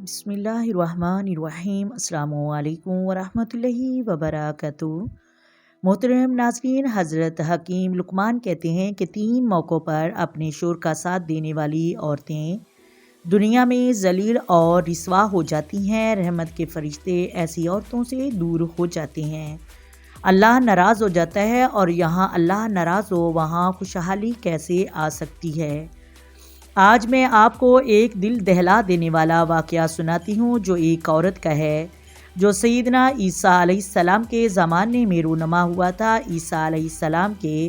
بسم اللہ الرحمن الرحیم۔ السلام علیکم ورحمۃ اللہ وبرکاتہ۔ محترم ناظرین، حضرت حکیم لقمان کہتے ہیں کہ 3 موقعوں پر اپنے شوہر کا ساتھ دینے والی عورتیں دنیا میں ذلیل اور رسوا ہو جاتی ہیں۔ رحمت کے فرشتے ایسی عورتوں سے دور ہو جاتے ہیں۔ اللہ ناراض ہو جاتا ہے، اور یہاں اللہ ناراض ہو وہاں خوشحالی کیسے آ سکتی ہے؟ آج میں آپ کو ایک دل دہلا دینے والا واقعہ سناتی ہوں جو ایک عورت کا ہے، جو سیدنا عیسیٰ علیہ السلام کے زمانے میں رونما ہوا تھا۔ عیسیٰ علیہ السلام کے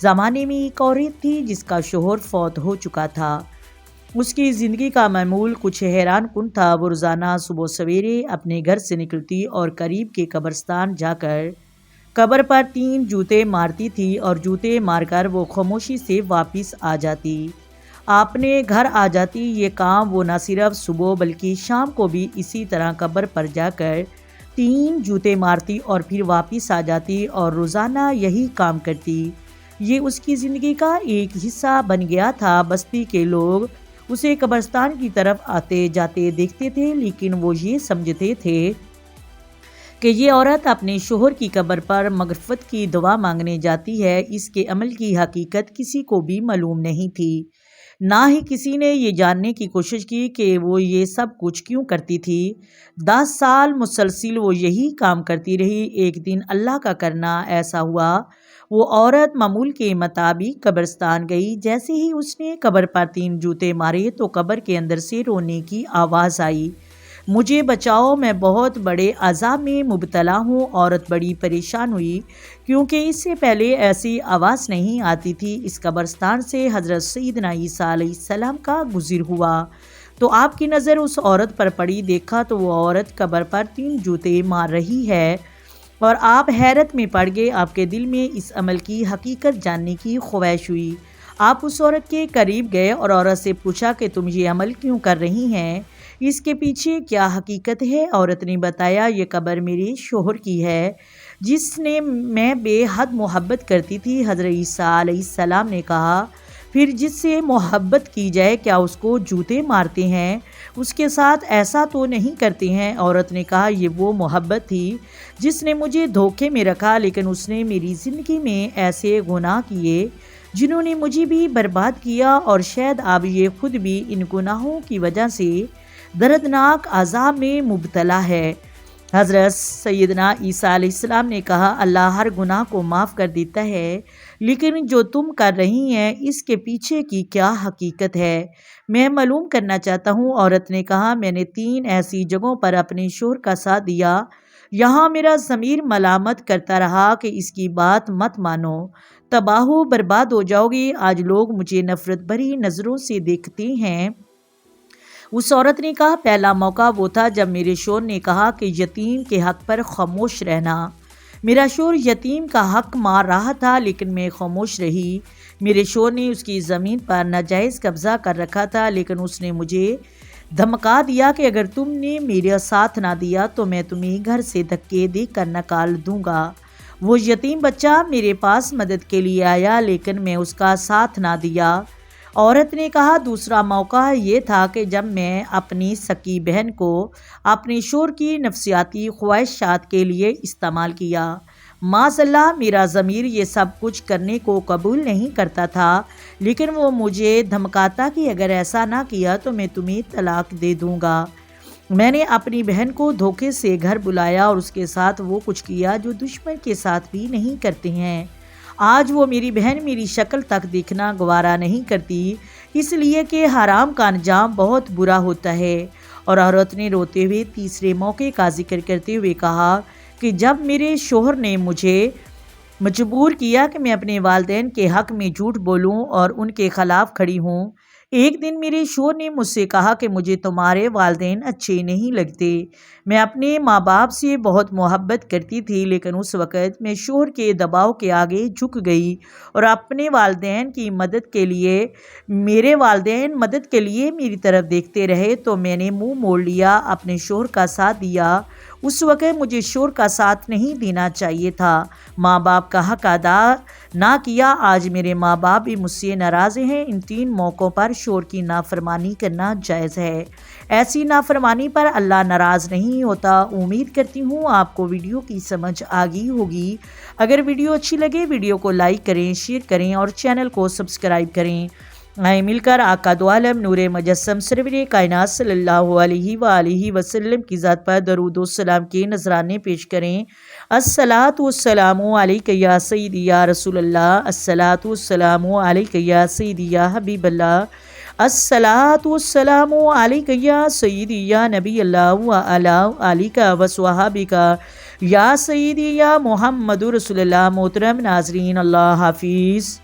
زمانے میں ایک عورت تھی جس کا شوہر فوت ہو چکا تھا۔ اس کی زندگی کا معمول کچھ حیران کن تھا۔ وہ روزانہ صبح سویرے اپنے گھر سے نکلتی اور قریب کے قبرستان جا کر قبر پر 3 جوتے مارتی تھی، اور جوتے مار کر وہ خاموشی سے واپس آ جاتی، اپنے گھر آ جاتی۔ یہ کام وہ نہ صرف صبح بلکہ شام کو بھی اسی طرح قبر پر جا کر 3 جوتے مارتی اور پھر واپس آ جاتی، اور روزانہ یہی کام کرتی۔ یہ اس کی زندگی کا ایک حصہ بن گیا تھا۔ بستی کے لوگ اسے قبرستان کی طرف آتے جاتے دیکھتے تھے، لیکن وہ یہ سمجھتے تھے کہ یہ عورت اپنے شوہر کی قبر پر مغفرت کی دعا مانگنے جاتی ہے۔ اس کے عمل کی حقیقت کسی کو بھی معلوم نہیں تھی، نہ ہی کسی نے یہ جاننے کی کوشش کی کہ وہ یہ سب کچھ کیوں کرتی تھی۔ 10 سال مسلسل وہ یہی کام کرتی رہی۔ ایک دن اللہ کا کرنا ایسا ہوا، وہ عورت معمول کے مطابق قبرستان گئی۔ جیسے ہی اس نے قبر پر 3 جوتے مارے تو قبر کے اندر سے رونے کی آواز آئی، مجھے بچاؤ، میں بہت بڑے عذاب میں مبتلا ہوں۔ عورت بڑی پریشان ہوئی، کیونکہ اس سے پہلے ایسی آواز نہیں آتی تھی۔ اس قبرستان سے حضرت سیدنا عیسیٰ علیہ السلام کا گزر ہوا تو آپ کی نظر اس عورت پر پڑی۔ دیکھا تو وہ عورت قبر پر 3 جوتے مار رہی ہے، اور آپ حیرت میں پڑ گئے۔ آپ کے دل میں اس عمل کی حقیقت جاننے کی خواہش ہوئی۔ آپ اس عورت کے قریب گئے اور عورت سے پوچھا کہ تم یہ عمل کیوں کر رہی ہیں؟ اس کے پیچھے کیا حقیقت ہے؟ عورت نے بتایا، یہ قبر میرے شوہر کی ہے، جس نے میں بے حد محبت کرتی تھی۔ حضرت عیسیٰ علیہ السلام نے کہا، پھر جس سے محبت کی جائے کیا اس کو جوتے مارتے ہیں؟ اس کے ساتھ ایسا تو نہیں کرتے ہیں؟ عورت نے کہا، یہ وہ محبت تھی جس نے مجھے دھوکے میں رکھا، لیکن اس نے میری زندگی میں ایسے گناہ کیے جنہوں نے مجھے بھی برباد کیا، اور شاید اب یہ خود بھی ان گناہوں کی وجہ سے دردناک عذاب میں مبتلا ہے۔ حضرت سیدنا عیسیٰ علیہ السلام نے کہا، اللہ ہر گناہ کو معاف کر دیتا ہے، لیکن جو تم کر رہی ہیں اس کے پیچھے کی کیا حقیقت ہے، میں معلوم کرنا چاہتا ہوں۔ عورت نے کہا، میں نے 3 ایسی جگہوں پر اپنے شوہر کا ساتھ دیا، یہاں میرا ضمیر ملامت کرتا رہا کہ اس کی بات مت مانو، تباہ و برباد ہو جاؤ گی۔ آج لوگ مجھے نفرت بھری نظروں سے دیکھتے ہیں۔ اس عورت نے کہا، پہلا موقع وہ تھا جب میرے شوہر نے کہا کہ یتیم کے حق پر خاموش رہنا۔ میرا شوہر یتیم کا حق مار رہا تھا، لیکن میں خاموش رہی۔ میرے شوہر نے اس کی زمین پر ناجائز قبضہ کر رکھا تھا، لیکن اس نے مجھے دھمکا دیا کہ اگر تم نے میرا ساتھ نہ دیا تو میں تمہیں گھر سے دھکے دے کر نکال دوں گا۔ وہ یتیم بچہ میرے پاس مدد کے لیے آیا، لیکن میں اس کا ساتھ نہ دیا۔ عورت نے کہا، دوسرا موقع یہ تھا کہ جب میں اپنی سکی بہن کو اپنے شوہر کی نفسیاتی خواہشات کے لیے استعمال کیا۔ معاذ اللہ، میرا ضمیر یہ سب کچھ کرنے کو قبول نہیں کرتا تھا، لیکن وہ مجھے دھمکاتا کہ اگر ایسا نہ کیا تو میں تمہیں طلاق دے دوں گا۔ میں نے اپنی بہن کو دھوکے سے گھر بلایا اور اس کے ساتھ وہ کچھ کیا جو دشمن کے ساتھ بھی نہیں کرتے ہیں۔ آج وہ میری بہن میری شکل تک دیکھنا گوارا نہیں کرتی، اس لیے کہ حرام کا انجام بہت برا ہوتا ہے۔ اور عورت نے روتے ہوئے تیسرے موقع کا ذکر کرتے ہوئے کہا کہ جب میرے شوہر نے مجھے مجبور کیا کہ میں اپنے والدین کے حق میں جھوٹ بولوں اور ان کے خلاف کھڑی ہوں۔ ایک دن میرے شوہر نے مجھ سے کہا کہ مجھے تمہارے والدین اچھے نہیں لگتے۔ میں اپنے ماں باپ سے بہت محبت کرتی تھی، لیکن اس وقت میں شوہر کے دباؤ کے آگے جھک گئی اور اپنے والدین کی مدد کے لیے میری طرف دیکھتے رہے تو میں نے منہ موڑ لیا، اپنے شوہر کا ساتھ دیا۔ اس وقت مجھے شور کا ساتھ نہیں دینا چاہیے تھا، ماں باپ کا حق ادا نہ کیا، آج میرے ماں باپ بھی مجھ سے ناراض ہیں۔ ان 3 موقعوں پر شور کی نافرمانی کرنا جائز ہے۔ ایسی نافرمانی پر اللہ ناراض نہیں ہوتا۔ امید کرتی ہوں آپ کو ویڈیو کی سمجھ آ گئی ہوگی۔ اگر ویڈیو اچھی لگے ویڈیو کو لائک کریں، شیئر کریں اور چینل کو سبسکرائب کریں۔ آئیں مل کر آقا دو عالم نور مجسم سرور کائنات صلی اللہ علیہ وآلہ وسلم کی ذات پر درود و سلام کے نذرانے پیش کریں۔ الصلاۃ والسلام علیک یا سیدی یا رسول اللہ، الصلاۃ والسلام علیک یا سیدی یا حبیب اللہ، الصلاۃ والسلام علیک یا سیدی یا نبی اللہ وعلی آلک وصحابک یا سیدی یا محمد رسول اللہ۔ محترم ناظرین، اللہ حافظ۔